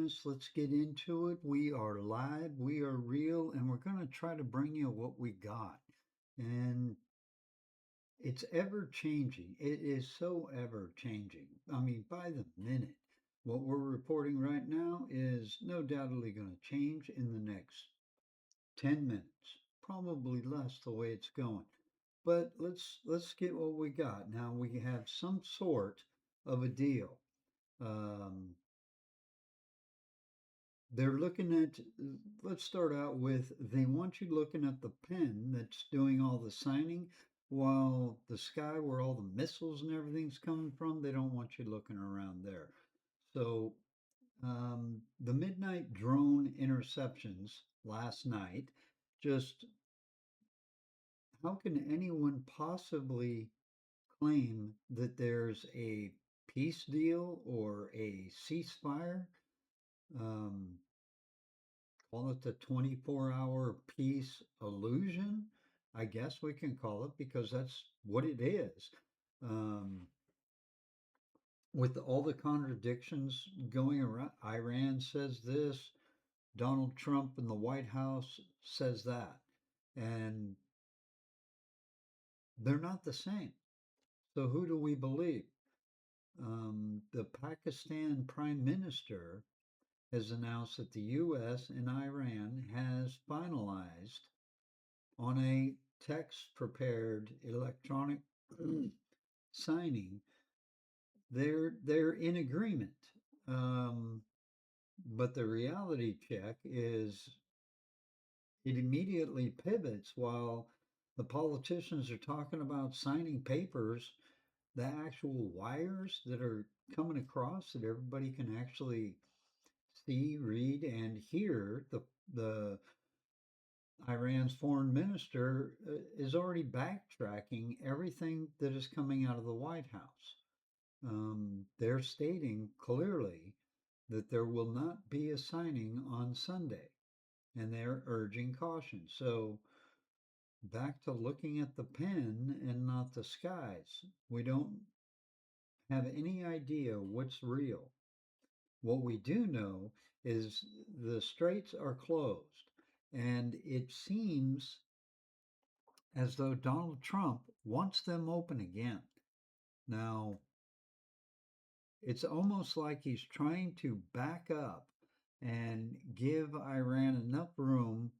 goodness, let's get into it. We are live, we are real, and we're going to try to bring you what we got. And it's ever changing. It is so ever changing. I mean, by the minute. What we're reporting right now is no doubtedly going to change in the next 10 minutes, probably less the way it's going. But let's get what we got. Now we have some sort of a deal. Um, they're looking at, let's start out with, they want you looking at the pen that's doing all the signing, while the sky where all the missiles and everything's coming from, they don't want you looking around there. So the midnight drone interceptions last night, just how can anyone possibly claim that there's a peace deal or a ceasefire? Um, Call it the 24-hour peace illusion. I guess we can call it because that's what it is. Um, with all the contradictions going around, Iran says this, Donald Trump in the White House says that, and they're not the same. So who do we believe? The Pakistan Prime Minister has announced that the U.S. and Iran has finalized on a text prepared electronic signing. They're in agreement. Um, but the reality check is it immediately pivots while the politicians are talking about signing papers, the actual wires that are coming across that everybody can actually see, read, and hear. The Iran's foreign minister is already backtracking everything that is coming out of the White House. They're stating clearly that there will not be a signing on Sunday, and they're urging caution. So, back to looking at the pen and not the skies. We don't have any idea what's real. What we do know is the straits are closed, and it seems as though Donald Trump wants them open again. Now, it's almost like he's trying to back up and give Iran enough room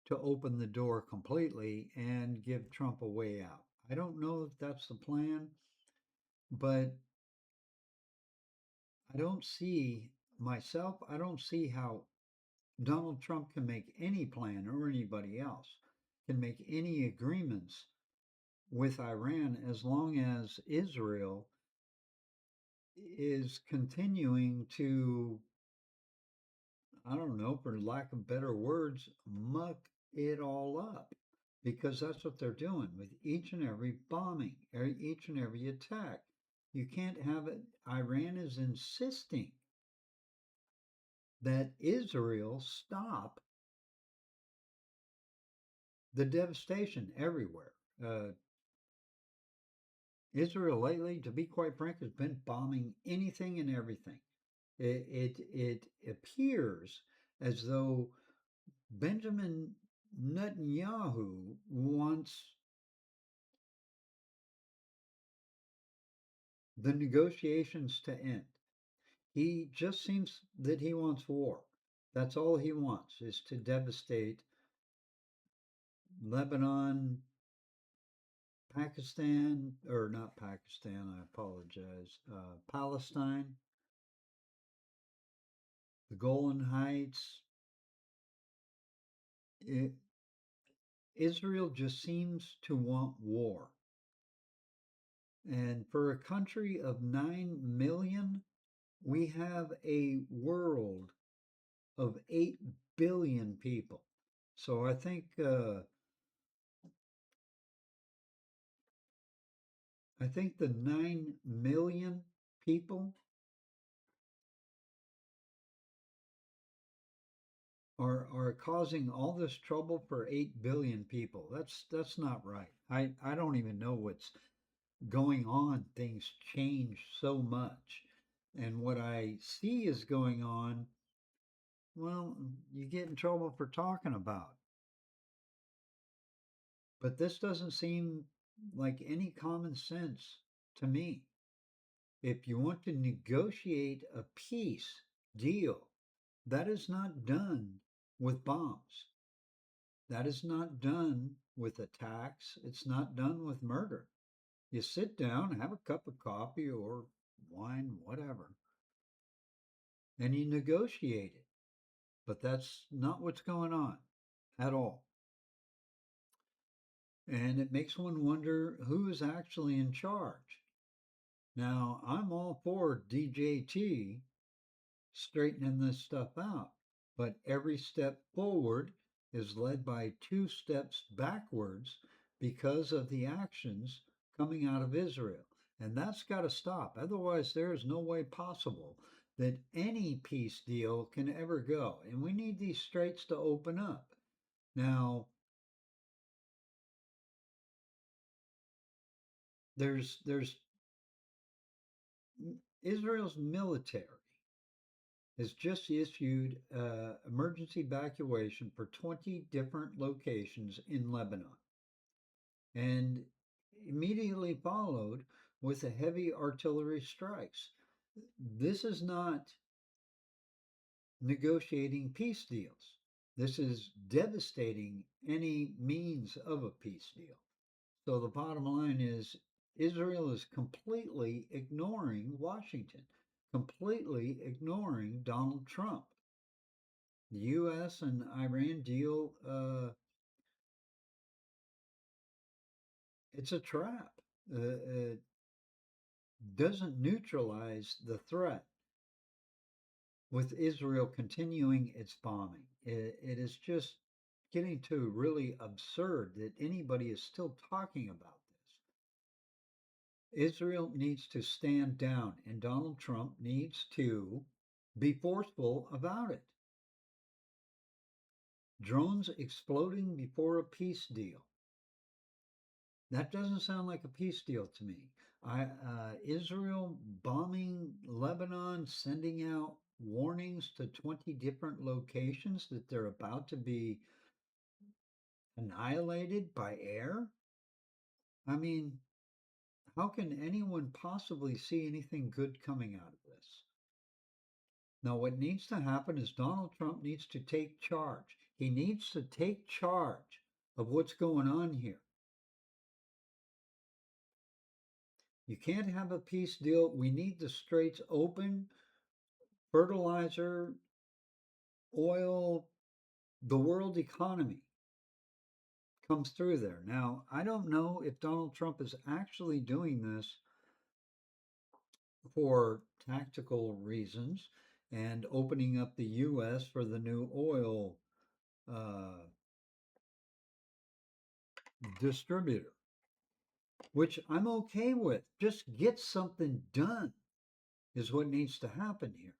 to open the door completely and give Trump a way out. I don't know if that's the plan, but I don't see how Donald Trump can make any plan or anybody else can make any agreements with Iran as long as Israel is continuing to, I don't know, for lack of better words, muck it all up. Because that's what they're doing with each and every bombing, each and every attack. You can't have it. Iran is insisting that Israel stop the devastation everywhere. Uh, Israel lately, to be quite frank, has been bombing anything and everything. It appears as though Benjamin Netanyahu wants the negotiations to end. He just seems that he wants war. That's all he wants is to devastate Lebanon, Pakistan, or not Pakistan, I apologize, Palestine, the Golan Heights. It, Israel just seems to want war. And for a country of 9 million, we have a world of 8 billion people. So I think the 9 million people are causing all this trouble for 8 billion people. That's not right. I don't even know what's going on. Things change so much. And what I see is going on well, you get in trouble for talking about. But this doesn't seem like any common sense to me. If you want to negotiate a peace deal, that is not done with bombs. That is not done with attacks. It's not done with murder. You sit down, have a cup of coffee or wine, whatever, and you negotiate it. But that's not what's going on at all. And it makes one wonder who is actually in charge. Now, I'm all for DJT straightening this stuff out, but every step forward is led by two steps backwards because of the actions coming out of Israel. And that's got to stop. Otherwise, there is no way possible that any peace deal can ever go. And we need these straits to open up. Now, there's Israel's military has just issued emergency evacuation for 20 different locations in Lebanon and immediately followed with a heavy artillery strikes. This is not negotiating peace deals. This is devastating any means of a peace deal. So the bottom line is Israel is completely ignoring Washington, completely ignoring Donald Trump. The U.S. and Iran deal, it's a trap. It doesn't neutralize the threat with Israel continuing its bombing. It is just getting to really absurd that anybody is still talking about this. Israel needs to stand down, and Donald Trump needs to be forceful about it. Drones exploding before a peace deal. That doesn't sound like a peace deal to me. Israel bombing Lebanon, sending out warnings to 20 different locations that they're about to be annihilated by air. I mean, how can anyone possibly see anything good coming out of this? Now, what needs to happen is Donald Trump needs to take charge. He needs to take charge of what's going on here. You can't have a peace deal. We need the straits open. Fertilizer, oil, the world economy comes through there. Now, I don't know if Donald Trump is actually doing this for tactical reasons and opening up the U.S. for the new oil uh, distributor, which I'm okay with. Just get something done is what needs to happen here.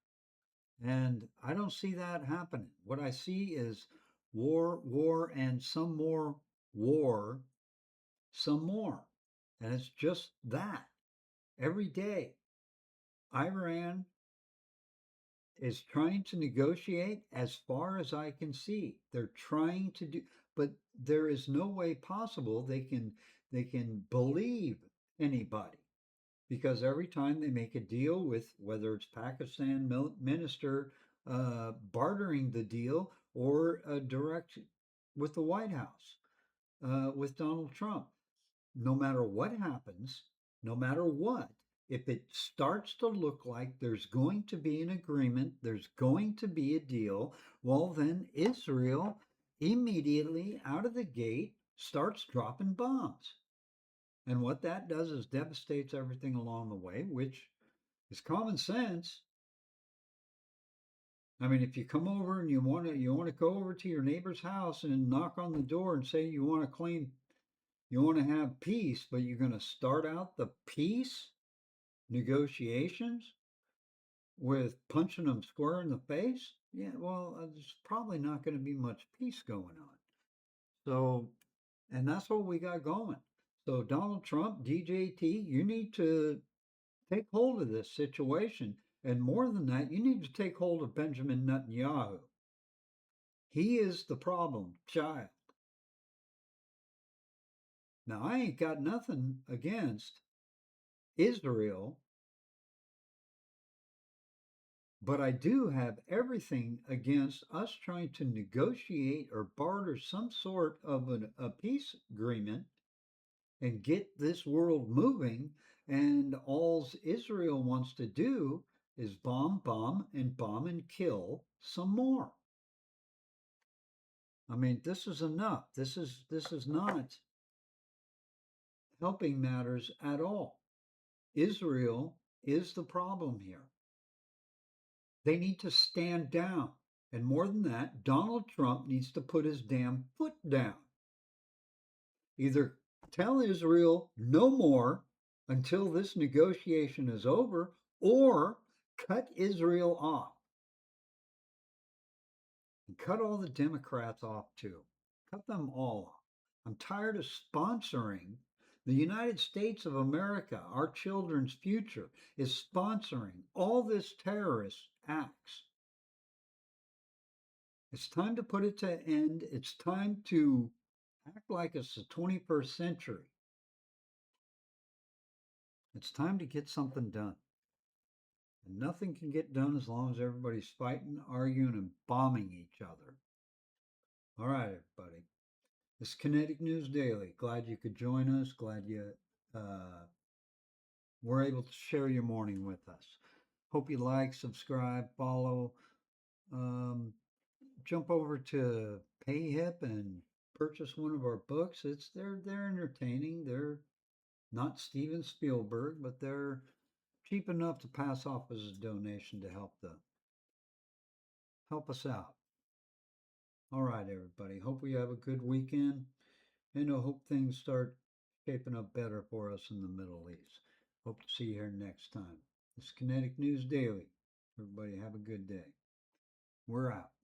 And I don't see that happening. What I see is war, war, and some more war, some more. And it's just that every day. Iran is trying to negotiate as far as I can see. They're trying to do, but there is no way possible they can believe anybody because every time they make a deal with whether it's Pakistan minister bartering the deal or direct with the White House with Donald Trump, no matter what happens, no matter what, if it starts to look like there's going to be an agreement, there's going to be a deal, well, then Israel immediately out of the gate starts dropping bombs. And what that does is devastates everything along the way, which is common sense. I mean, if you come over and you want to go over to your neighbor's house and knock on the door and say you want to have peace, but you're going to start out the peace negotiations with punching them square in the face. Yeah, well, there's probably not going to be much peace going on. So, and that's what we got going. So, Donald Trump, DJT, you need to take hold of this situation. And more than that, you need to take hold of Benjamin Netanyahu. He is the problem child. Now, I ain't got nothing against Israel, but I do have everything against us trying to negotiate or barter some sort of a peace agreement and get this world moving. And all Israel wants to do is bomb, and kill some more. I mean, this is enough. This is not helping matters at all. Israel is the problem here. They need to stand down. And more than that, Donald Trump needs to put his damn foot down. Either tell Israel no more until this negotiation is over, or cut Israel off. And cut all the Democrats off too. Cut them all off. I'm tired of sponsoring. The United States of America, our children's future, is sponsoring all this terrorist acts. It's time to put it to an end. It's time to act like it's the 21st century. It's time to get something done. And nothing can get done as long as everybody's fighting, arguing, and bombing each other. All right, everybody. This is Kinetic News Daily. Glad you could join us. Glad you were able to share your morning with us. Hope you like, subscribe, follow. Um, Jump over to PayHip and purchase one of our books. They're entertaining. They're not Steven Spielberg, but they're cheap enough to pass off as a donation to help us out. All right, everybody. Hope we have a good weekend, and I hope things start shaping up better for us in the Middle East. Hope to see you here next time. This is Kinetic News Daily. Everybody have a good day. We're out.